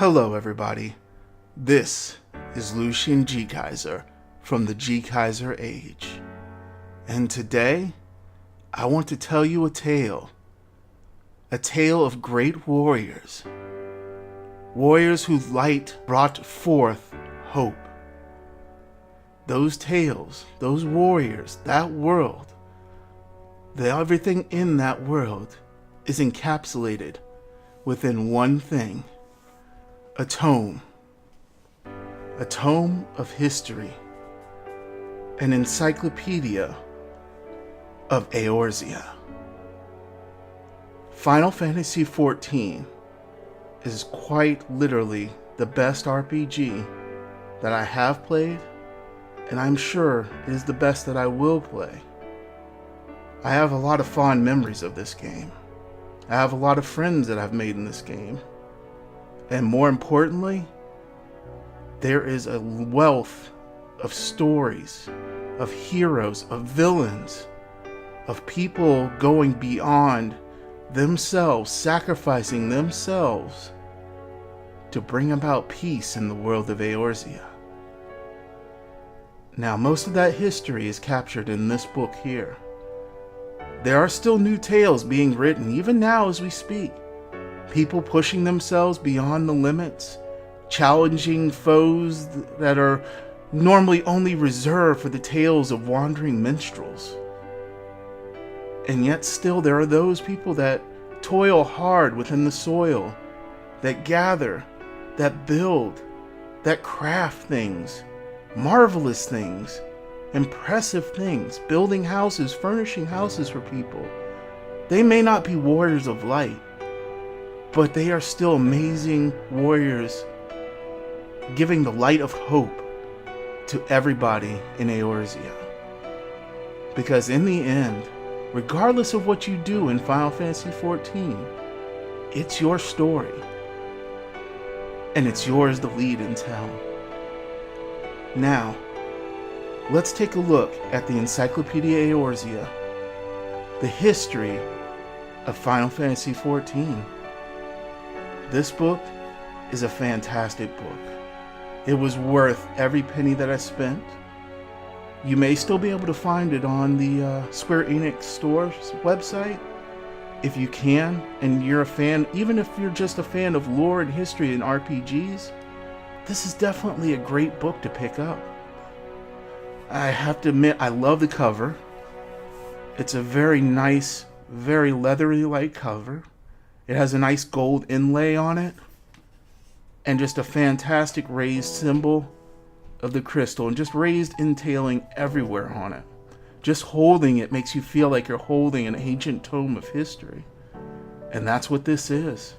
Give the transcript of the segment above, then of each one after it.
Hello everybody, this is Lucian GKaiser from the GKaiser Age, and today I want to tell you a tale of great warriors whose light brought forth hope. Those tales, those warriors, that world, everything in that world is encapsulated within one thing. A tome of history, an encyclopedia of Eorzea. Final Fantasy XIV is quite literally the best RPG that I have played, and I'm sure it is the best that I will play. I have a lot of fond memories of this game. I have a lot of friends that I've made in this game. And more importantly, there is a wealth of stories, of heroes, of villains, of people going beyond themselves, sacrificing themselves to bring about peace in the world of Eorzea. Now, most of that history is captured in this book here. There are still new tales being written, even now as we speak. People pushing themselves beyond the limits, challenging foes that are normally only reserved for the tales of wandering minstrels. And yet still there are those people that toil hard within the soil, that gather, that build, that craft things, marvelous things, impressive things, building houses, furnishing houses for people. They may not be warriors of light, but they are still amazing warriors, giving the light of hope to everybody in Eorzea. Because in the end, regardless of what you do in Final Fantasy XIV, it's your story. And it's yours to lead and tell. Now, let's take a look at the Encyclopedia Eorzea, the history of Final Fantasy XIV. This book is a fantastic book. It was worth every penny that I spent. You may still be able to find it on the Square Enix store's website. If you can, and you're a fan, even if you're just a fan of lore and history and RPGs, this is definitely a great book to pick up. I have to admit, I love the cover. It's a very nice, very leathery-like cover. It has a nice gold inlay on it, and just a fantastic raised symbol of the crystal, and just raised entailing everywhere on it. Just holding it makes you feel like you're holding an ancient tome of history. And that's what this is.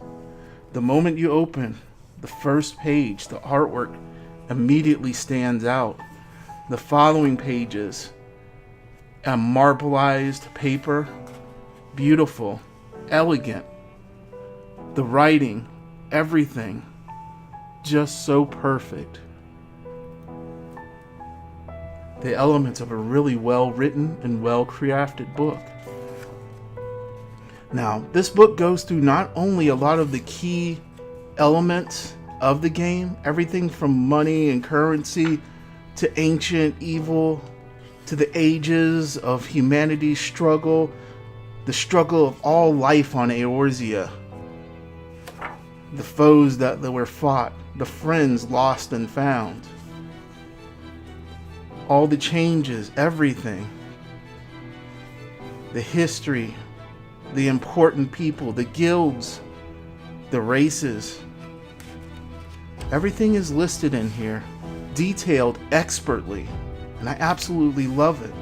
The moment you open the first page, the artwork immediately stands out. The following pages, a marbleized paper, beautiful, elegant. The writing, everything, just so perfect. The elements of a really well-written and well-crafted book. Now, this book goes through not only a lot of the key elements of the game, everything from money and currency to ancient evil, to the ages of humanity's struggle, the struggle of all life on Eorzea. The foes that were fought, the friends lost and found. All the changes, everything. The history, the important people, the guilds, the races. Everything is listed in here, detailed expertly, and I absolutely love it.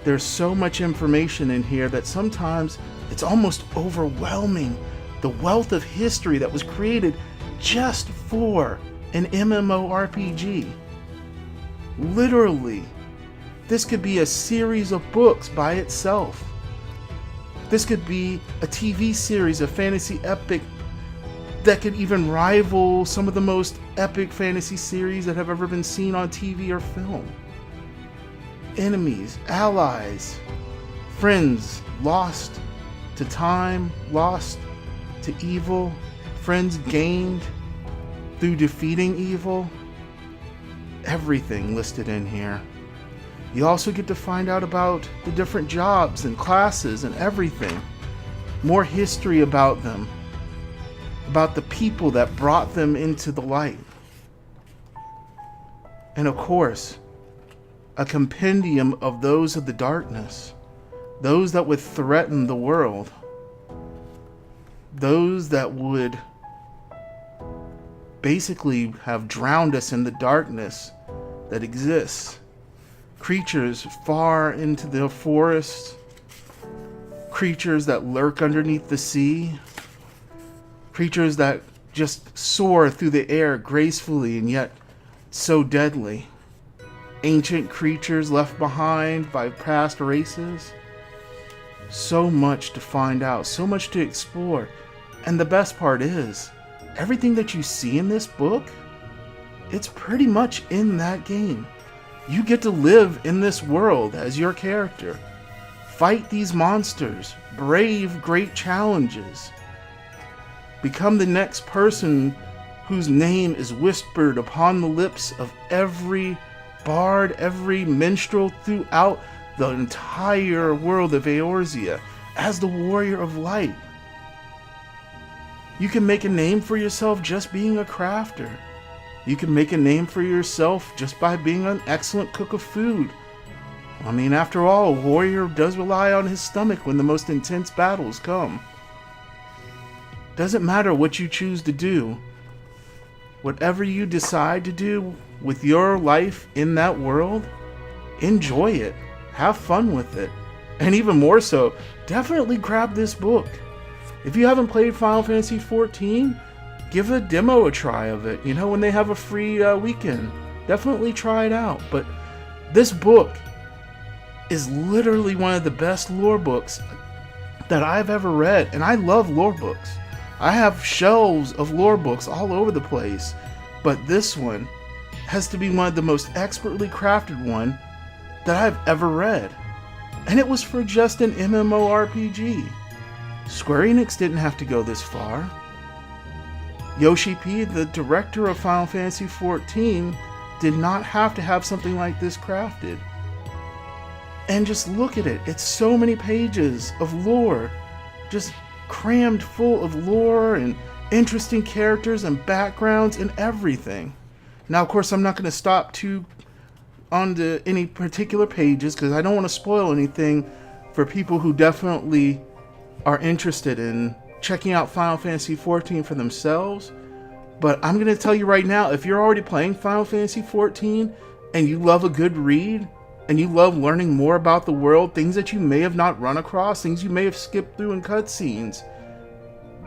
There's so much information in here that sometimes it's almost overwhelming. The wealth of history that was created just for an MMORPG. Literally, this could be a series of books by itself. This could be a TV series, a fantasy epic that could even rival some of the most epic fantasy series that have ever been seen on TV or film. Enemies, allies, friends lost to time, lost to evil, friends gained, through defeating evil. Everything listed in here. You also get to find out about the different jobs and classes and everything. More history about them. About the people that brought them into the light. And of course, a compendium of those of the darkness. Those that would threaten the world. Those that would basically have drowned us in the darkness that exists. Creatures far into the forest. Creatures that lurk underneath the sea. Creatures that just soar through the air gracefully and yet so deadly. Ancient creatures left behind by past races. So much to find out, so much to explore. And the best part is, everything that you see in this book, it's pretty much in that game. You get to live in this world as your character. Fight these monsters, brave great challenges. Become the next person whose name is whispered upon the lips of every bard, every minstrel throughout the entire world of Eorzea as the warrior of light. You can make a name for yourself just being a crafter. You can make a name for yourself just by being an excellent cook of food. I mean, after all, a warrior does rely on his stomach when the most intense battles come. Doesn't matter what you choose to do. Whatever you decide to do with your life in that world, enjoy it. Have fun with it. And even more so, definitely grab this book. If you haven't played Final Fantasy XIV, give a demo a try of it. You know, when they have a free weekend, definitely try it out. But this book is literally one of the best lore books that I've ever read. And I love lore books. I have shelves of lore books all over the place. But this one has to be one of the most expertly crafted one that I've ever read. And it was for just an MMORPG. Square Enix didn't have to go this far. Yoshi P, the director of Final Fantasy XIV, did not have to have something like this crafted. And just look at it. It's so many pages of lore. Just crammed full of lore and interesting characters and backgrounds and everything. Now, of course, I'm not going to stop too onto any particular pages because I don't want to spoil anything for people who definitely are interested in checking out Final Fantasy XIV for themselves. But I'm going to tell you right now, if you're already playing Final Fantasy XIV and you love a good read and you love learning more about the world, things that you may have not run across, things you may have skipped through in cutscenes,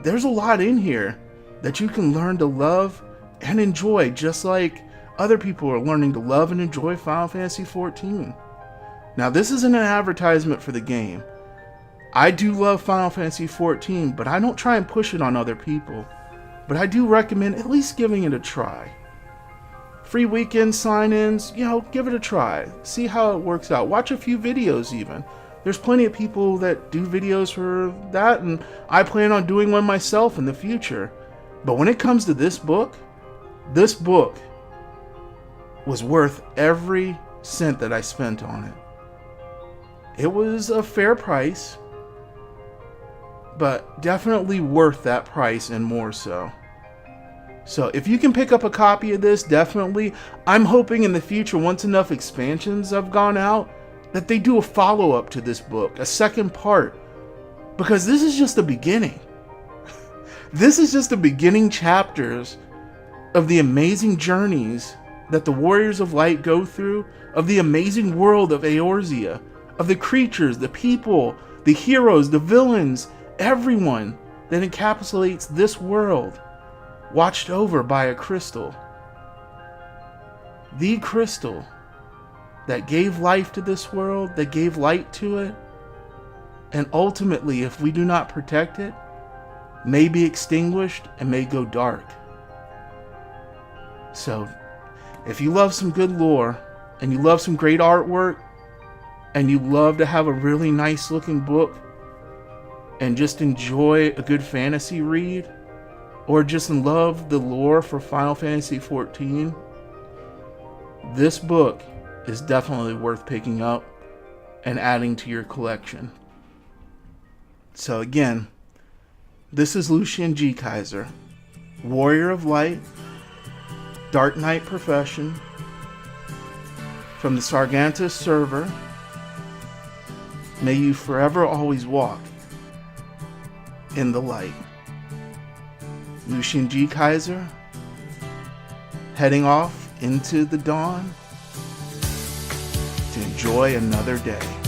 there's a lot in here that you can learn to love and enjoy, just like other people are learning to love and enjoy Final Fantasy XIV. Now, this isn't an advertisement for the game. I do love Final Fantasy XIV, but I don't try and push it on other people. But I do recommend at least giving it a try. Free weekend sign-ins, give it a try. See how it works out. Watch a few videos even. There's plenty of people that do videos for that, and I plan on doing one myself in the future. But when it comes to this book was worth every cent that I spent on it. It was a fair price, but definitely worth that price and more so. So if you can pick up a copy of this, definitely. I'm hoping in the future, once enough expansions have gone out, that they do a follow-up to this book, a second part. Because this is just the beginning. This is just the beginning chapters of the amazing journeys that the Warriors of Light go through, of the amazing world of Eorzea, of the creatures, the people, the heroes, the villains, everyone that encapsulates this world, watched over by a crystal. The crystal that gave life to this world, that gave light to it, and ultimately, if we do not protect it, may be extinguished and may go dark. So, if you love some good lore, and you love some great artwork, and you love to have a really nice looking book, and just enjoy a good fantasy read, or just love the lore for Final Fantasy XIV, this book is definitely worth picking up and adding to your collection. So again, this is Lucian GKaiser, Warrior of Light, Dark Knight profession, from the Sargantus server. May you forever always walk in the light. Lucian GKaiser, heading off into the dawn to enjoy another day.